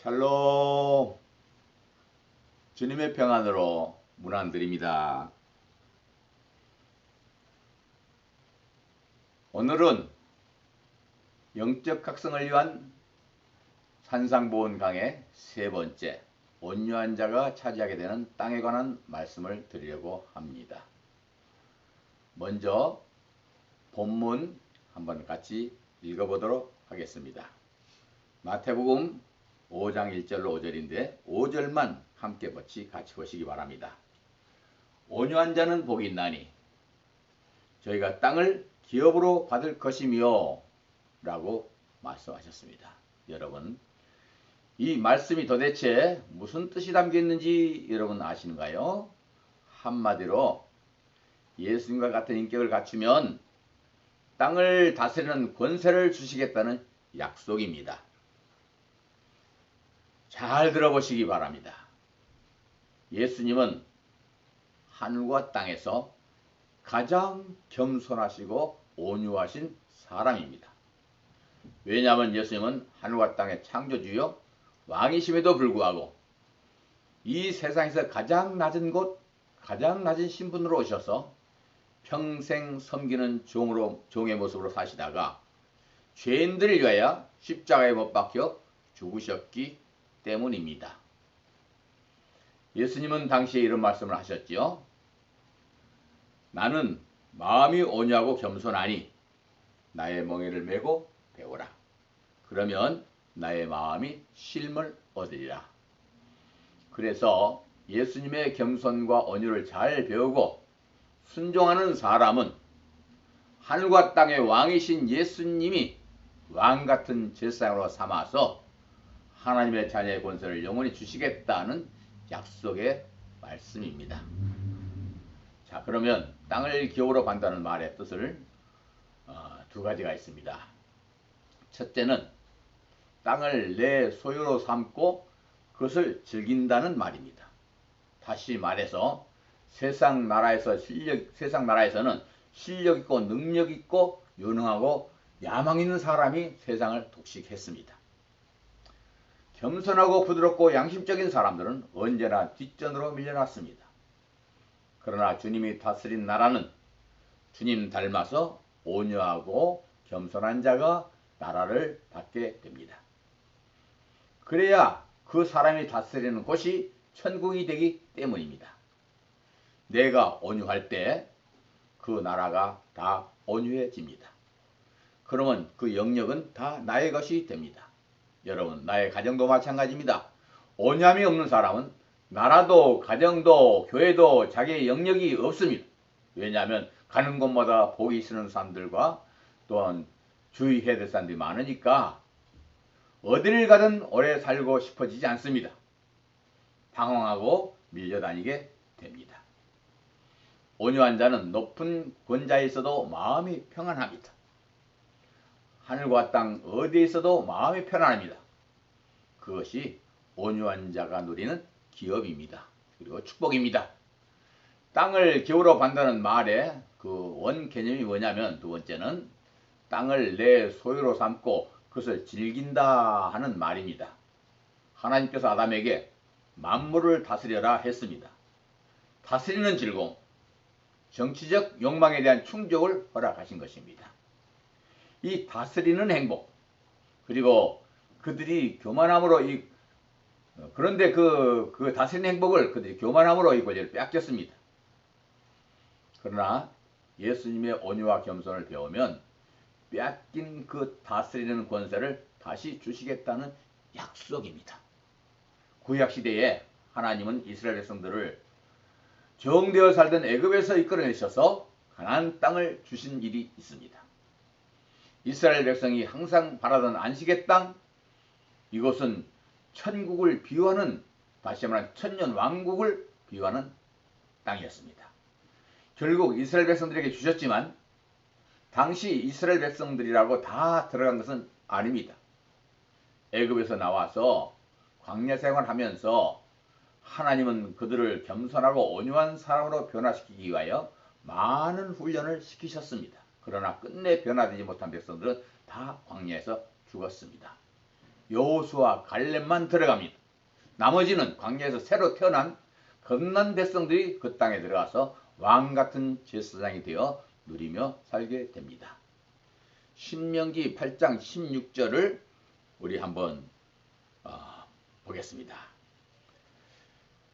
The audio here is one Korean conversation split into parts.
샬롬. 주님의 평안으로 문안드립니다. 오늘은 영적 각성을 위한 산상보온 강의 세 번째, 온유한 자가 차지하게 되는 땅에 관한 말씀을 드리려고 합니다. 먼저 본문 한번 같이 읽어보도록 하겠습니다. 마태복음 5장 1절로 5절인데 5절만 함께 같이 보시기 바랍니다. 온유한 자는 복이 있나니 저희가 땅을 기업으로 받을 것이며 라고 말씀하셨습니다. 여러분, 이 말씀이 도대체 무슨 뜻이 담겨 있는지 여러분 아시는가요? 한마디로 예수님과 같은 인격을 갖추면 땅을 다스리는 권세를 주시겠다는 약속입니다. 잘 들어보시기 바랍니다. 예수님은 하늘과 땅에서 가장 겸손하시고 온유하신 사람입니다. 왜냐하면 예수님은 하늘과 땅의 창조주요 왕이심에도 불구하고 이 세상에서 가장 낮은 곳, 가장 낮은 신분으로 오셔서 평생 섬기는 종의 모습으로 사시다가 죄인들을 위하여 십자가에 못 박혀 죽으셨기 때문입니다. 예수님은 당시에 이런 말씀을 하셨지요. 나는 마음이 온유하고 겸손하니 나의 멍에를 메고 배우라. 그러면 나의 마음이 쉼을 얻으리라. 그래서 예수님의 겸손과 온유를 잘 배우고 순종하는 사람은 하늘과 땅의 왕이신 예수님이 왕같은 제사장으로 삼아서 하나님의 자녀의 권세를 영원히 주시겠다는 약속의 말씀입니다. 자, 그러면 땅을 기업으로 받는다는 말의 뜻을 두 가지가 있습니다. 첫째는 땅을 내 소유로 삼고 그것을 즐긴다는 말입니다. 다시 말해서 세상 나라에서는 실력 있고 능력 있고 유능하고 야망 있는 사람이 세상을 독식했습니다. 겸손하고 부드럽고 양심적인 사람들은 언제나 뒷전으로 밀려났습니다. 그러나 주님이 다스린 나라는 주님 닮아서 온유하고 겸손한 자가 나라를 받게 됩니다. 그래야 그 사람이 다스리는 곳이 천국이 되기 때문입니다. 내가 온유할 때 그 나라가 다 온유해집니다. 그러면 그 영역은 다 나의 것이 됩니다. 여러분, 나의 가정도 마찬가지입니다. 온유함이 없는 사람은 나라도 가정도 교회도 자기의 영역이 없습니다. 왜냐하면 가는 곳마다 복이 쓰는 사람들과 또한 주의해야 될 사람들이 많으니까 어디를 가든 오래 살고 싶어지지 않습니다. 방황하고 밀려다니게 됩니다. 온유한 자는 높은 권자에 있어도 마음이 평안합니다. 하늘과 땅 어디에 있어도 마음이 편안합니다. 그것이 온유한 자가 누리는 기업입니다. 그리고 축복입니다. 땅을 기업으로 받는다는 말의 그 원 개념이 뭐냐면, 두 번째는 땅을 내 소유로 삼고 그것을 즐긴다 하는 말입니다. 하나님께서 아담에게 만물을 다스려라 했습니다. 다스리는 즐거움, 정치적 욕망에 대한 충족을 허락하신 것입니다. 이 다스리는 행복, 그리고 그들이 교만함으로 그런데 그 다스리는 행복을 그들이 교만함으로 이 권리를 뺏겼습니다. 그러나 예수님의 온유와 겸손을 배우면 뺏긴 그 다스리는 권세를 다시 주시겠다는 약속입니다. 구약시대에 하나님은 이스라엘 백성들을 정되어 살던 애굽에서 이끌어내셔서 가나안 땅을 주신 일이 있습니다. 이스라엘 백성이 항상 바라던 안식의 땅, 이곳은 천국을 비유하는, 다시 말하면 천년 왕국을 비유하는 땅이었습니다. 결국 이스라엘 백성들에게 주셨지만 당시 이스라엘 백성들이라고 다 들어간 것은 아닙니다. 애굽에서 나와서 광야 생활하면서 하나님은 그들을 겸손하고 온유한 사람으로 변화시키기 위하여 많은 훈련을 시키셨습니다. 그러나 끝내 변화되지 못한 백성들은 다 광야에서 죽었습니다. 여호수아 갈렙만 들어갑니다. 나머지는 광야에서 새로 태어난 겁난 백성들이 그 땅에 들어가서 왕같은 제사장이 되어 누리며 살게 됩니다. 신명기 8장 16절을 우리 한번 보겠습니다.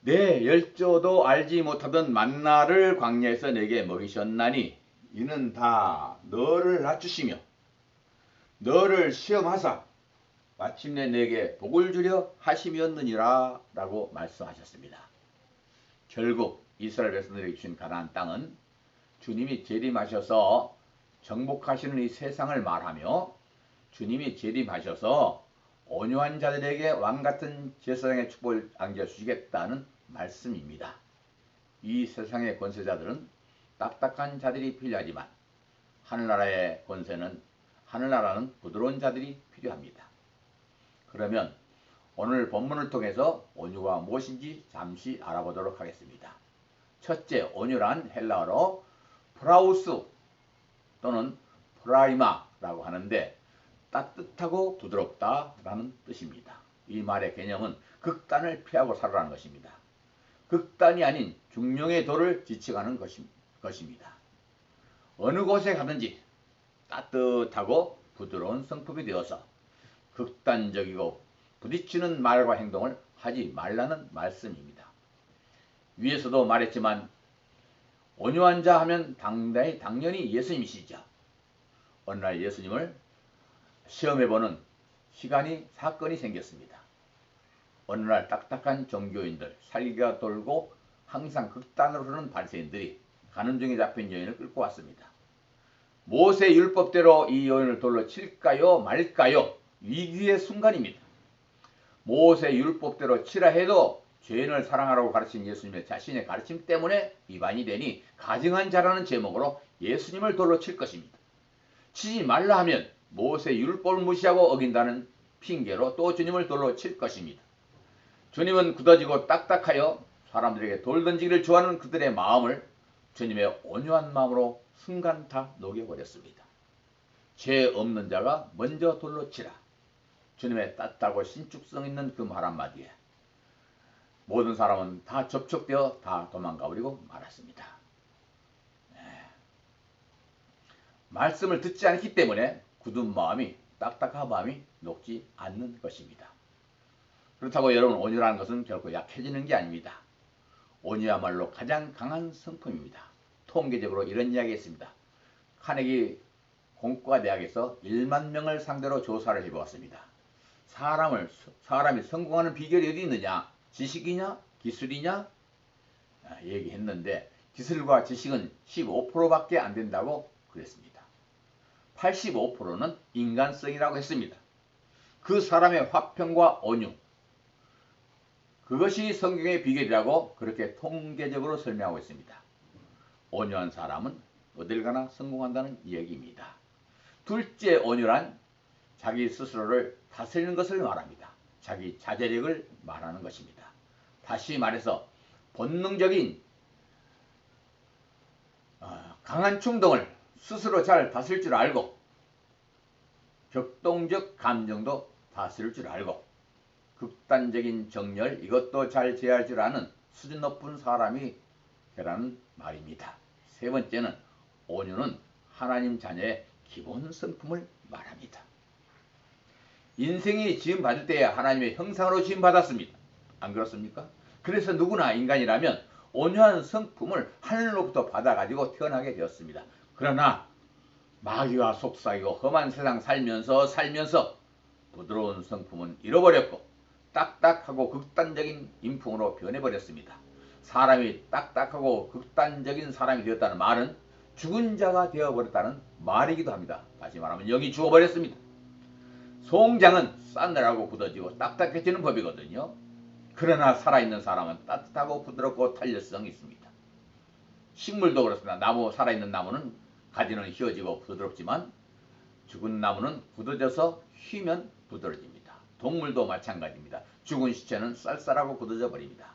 내 열조도 알지 못하던 만나를 광야에서 내게 먹이셨나니 이는 다 너를 낮추시며 너를 시험하사 마침내 내게 복을 주려 하심이었느니라 라고 말씀하셨습니다. 결국 이스라엘 백성들에게 주신 가나안 땅은 주님이 재림하셔서 정복하시는 이 세상을 말하며 주님이 재림하셔서 온유한 자들에게 왕같은 제사장의 축복을 안겨주시겠다는 말씀입니다. 이 세상의 권세자들은 딱딱한 자들이 필요하지만 하늘나라는 부드러운 자들이 필요합니다. 그러면 오늘 본문을 통해서 온유가 무엇인지 잠시 알아보도록 하겠습니다. 첫째, 온유란 헬라어로 프라우스 또는 프라이마라고 하는데 따뜻하고 부드럽다라는 뜻입니다. 이 말의 개념은 극단을 피하고 살아라는 것입니다. 극단이 아닌 중용의 도를 지칭하는 것입니다. 어느 곳에 가든지 따뜻하고 부드러운 성품이 되어서 극단적이고 부딪히는 말과 행동을 하지 말라는 말씀입니다. 위에서도 말했지만 온유한 자 하면 당연히 예수님이시죠. 어느 날 예수님을 시험해보는 사건이 생겼습니다. 어느 날 딱딱한 종교인들, 살기가 돌고 항상 극단으로 흐르는 바리새인들이 가는 중에 잡힌 여인을 끌고 왔습니다. 모세 율법대로 이 여인을 돌로 칠까요 말까요? 위기의 순간입니다. 모세 율법대로 치라 해도 죄인을 사랑하라고 가르친 예수님의 자신의 가르침 때문에 위반이 되니 가증한 자라는 제목으로 예수님을 돌로 칠 것입니다. 치지 말라 하면 모세 율법을 무시하고 어긴다는 핑계로 또 주님을 돌로 칠 것입니다. 주님은 굳어지고 딱딱하여 사람들에게 돌 던지기를 좋아하는 그들의 마음을 주님의 온유한 마음으로 순간 다 녹여버렸습니다. 죄 없는 자가 먼저 돌로 치라. 주님의 따뜻하고 신축성 있는 그 말 한마디에 모든 사람은 다 접촉되어 다 도망가버리고 말았습니다. 말씀을 듣지 않기 때문에 굳은 마음이 딱딱한 마음이 녹지 않는 것입니다. 그렇다고 여러분 온유라는 것은 결코 약해지는 게 아닙니다. 온유야말로 가장 강한 성품입니다. 통계적으로 이런 이야기 했습니다. 카네기 공과 대학에서 1만 명을 상대로 조사를 해보았습니다. 사람이 성공하는 비결이 어디 있느냐? 지식이냐? 기술이냐? 얘기했는데 기술과 지식은 15%밖에 안 된다고 그랬습니다. 85%는 인간성이라고 했습니다. 그 사람의 화평과 온유, 그것이 성경의 비결이라고 그렇게 통계적으로 설명하고 있습니다. 온유한 사람은 어딜 가나 성공한다는 이야기입니다. 둘째, 온유란 자기 스스로를 다스리는 것을 말합니다. 자기 자제력을 말하는 것입니다. 다시 말해서 본능적인 강한 충동을 스스로 잘 다스릴 줄 알고 격동적 감정도 다스릴 줄 알고 극단적인 정열 이것도 잘 제어할 줄 아는 수준 높은 사람이 되라는 말입니다. 세 번째는 온유는 하나님 자녀의 기본 성품을 말합니다. 인생이 지음받을 때에 하나님의 형상으로 지음받았습니다. 안 그렇습니까? 그래서 누구나 인간이라면 온유한 성품을 하늘로부터 받아가지고 태어나게 되었습니다. 그러나 마귀와 속삭이고 험한 세상 살면서 부드러운 성품은 잃어버렸고 딱딱하고 극단적인 인품으로 변해버렸습니다. 사람이 딱딱하고 극단적인 사람이 되었다는 말은 죽은 자가 되어버렸다는 말이기도 합니다. 다시 말하면 영이 죽어버렸습니다. 송장은 싸늘하고 굳어지고 딱딱해지는 법이거든요. 그러나 살아있는 사람은 따뜻하고 부드럽고 탄력성이 있습니다. 식물도 그렇습니다. 살아있는 나무는 가지는 휘어지고 부드럽지만 죽은 나무는 굳어져서 휘면 부드러집니다. 동물도 마찬가지입니다. 죽은 시체는 쌀쌀하고 굳어져 버립니다.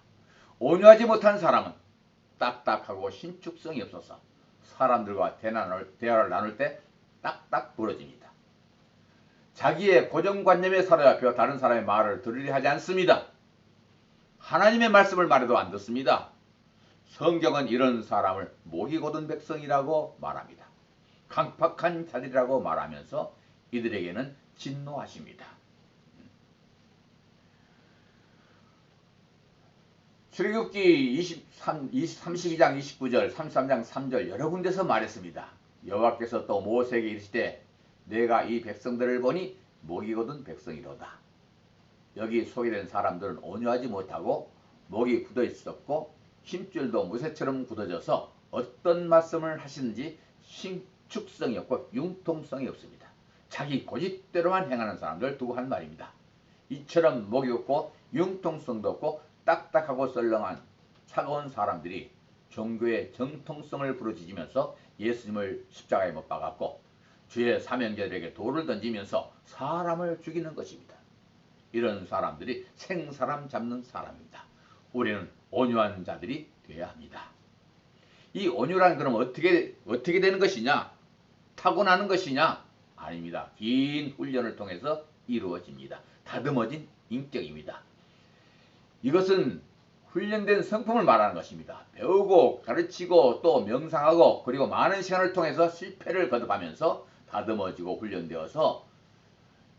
온유하지 못한 사람은 딱딱하고 신축성이 없어서 사람들과 대화를 나눌 때 딱딱 부러집니다. 자기의 고정관념에 사로잡혀 다른 사람의 말을 들으려 하지 않습니다. 하나님의 말씀을 말해도 안 듣습니다. 성경은 이런 사람을 목이 곧은 백성이라고 말합니다. 강팍한 자들이라고 말하면서 이들에게는 진노하십니다. 출애굽기 32장 29절, 33장 3절 여러 군데서 말했습니다. 여호와께서 또 모세에게 이르시되 내가 이 백성들을 보니 목이 곧은 백성이로다. 여기 소개된 사람들은 온유하지 못하고 목이 굳어 있었고 힘줄도 무쇠처럼 굳어져서 어떤 말씀을 하시는지 신축성이 없고 융통성이 없습니다. 자기 고집대로만 행하는 사람들 두고 한 말입니다. 이처럼 목이 없고 융통성도 없고 딱딱하고 썰렁한 차가운 사람들이 종교의 정통성을 부르짖으면서 예수님을 십자가에 못 박았고 주의 사명자들에게 돌을 던지면서 사람을 죽이는 것입니다. 이런 사람들이 생사람 잡는 사람입니다. 우리는 온유한 자들이 되어야 합니다. 이 온유란 그럼 어떻게 되는 것이냐? 타고나는 것이냐? 아닙니다. 긴 훈련을 통해서 이루어집니다. 다듬어진 인격입니다. 이것은 훈련된 성품을 말하는 것입니다. 배우고 가르치고 또 명상하고 그리고 많은 시간을 통해서 실패를 거듭하면서 다듬어지고 훈련되어서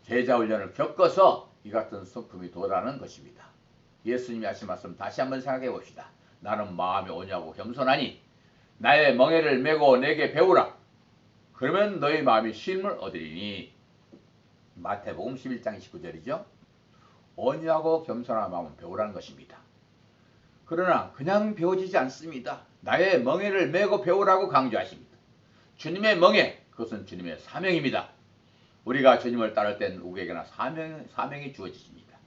제자 훈련을 겪어서 이 같은 성품이 도달하는 것입니다. 예수님이 하신 말씀 다시 한번 생각해 봅시다. 나는 마음이 온유하고 겸손하니 나의 멍에를 메고 내게 배우라. 그러면 너희 마음이 쉼을 얻으리니. 마태복음 11장 29절이죠. 온유하고 겸손한 마음은 배우라는 것입니다. 그러나 그냥 배워지지 않습니다. 나의 멍에를 메고 배우라고 강조하십니다. 주님의 멍에, 그것은 주님의 사명입니다. 우리가 주님을 따를 땐 우리에게나 사명이 주어집니다.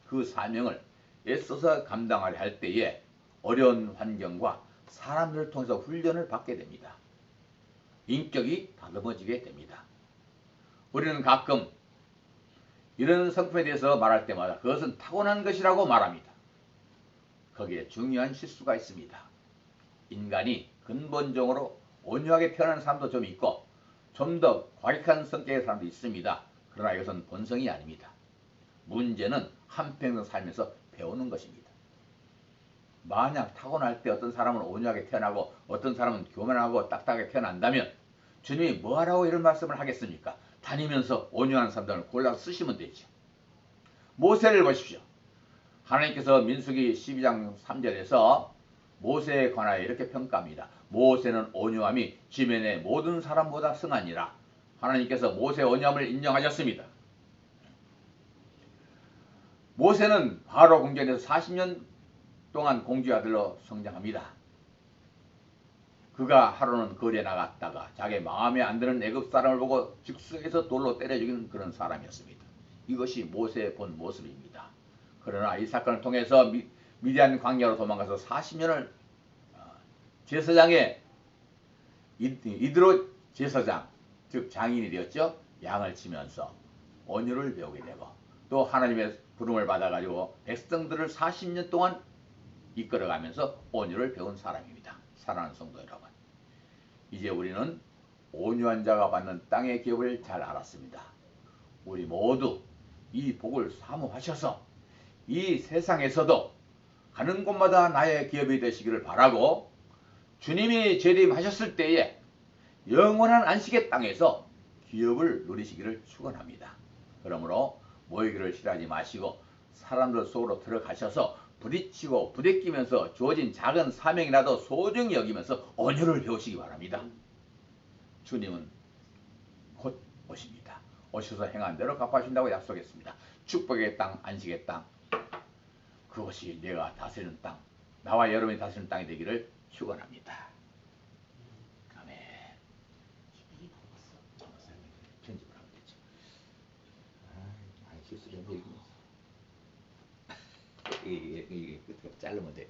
그 사명을 애써서 감당하려 할 때에 어려운 환경과 사람들을 통해서 훈련을 받게 됩니다. 인격이 다듬어지게 됩니다. 우리는 가끔 이런 성품에 대해서 말할 때마다 그것은 타고난 것이라고 말합니다. 거기에 중요한 실수가 있습니다. 인간이 근본적으로 온유하게 표현하는 사람도 좀 있고 좀 더 과격한 성격의 사람도 있습니다. 그러나 이것은 본성이 아닙니다. 문제는 한평생 살면서 배우는 것입니다. 만약 타고날 때 어떤 사람은 온유하게 태어나고 어떤 사람은 교만하고 딱딱하게 태어난다면 주님이 뭐하라고 이런 말씀을 하겠습니까? 다니면서 온유한 사람들을 골라서 쓰시면 되죠. 모세를 보십시오. 하나님께서 민수기 12장 3절에서 모세에 관하여 이렇게 평가합니다. 모세는 온유함이 지면의 모든 사람보다 승하니라. 하나님께서 모세의 온유함을 인정하셨습니다. 모세는 바로 궁전에서 40년 동안 공주의 아들로 성장합니다. 그가 하루는 거리에 나갔다가 자기 마음에 안 드는 애굽 사람을 보고 즉석에서 돌로 때려 죽이는 그런 사람이었습니다. 이것이 모세의 본 모습입니다. 그러나 이 사건을 통해서 미디안 광야로 도망가서 40년을 제사장의 이드로 제사장, 즉 장인이 되었죠. 양을 치면서 온유를 배우게 되고 또 하나님의 부름을 받아가지고 백성들을 40년 동안 이끌어가면서 온유를 배운 사람입니다. 사랑하는 성도 여러분, 이제 우리는 온유한 자가 받는 땅의 기업을 잘 알았습니다. 우리 모두 이 복을 사모하셔서 이 세상에서도 가는 곳마다 나의 기업이 되시기를 바라고 주님이 재림하셨을 때에 영원한 안식의 땅에서 기업을 누리시기를 축원합니다. 그러므로 모이기를 싫어하지 마시고 사람들 속으로 들어가셔서 부딪히고 부대끼면서 주어진 작은 사명이라도 소중히 여기면서 온유를 배우시기 바랍니다. 주님은 곧 오십니다. 오셔서 행한 대로 갚아주신다고 약속했습니다. 축복의 땅, 안식의 땅, 그것이 내가 다스리는 땅, 나와 여러분이 다스리는 땅이 되기를 축원합니다. 아멘. 편집을 하면 되죠. 실수를 했네. 이게 끝에 자르면 돼요.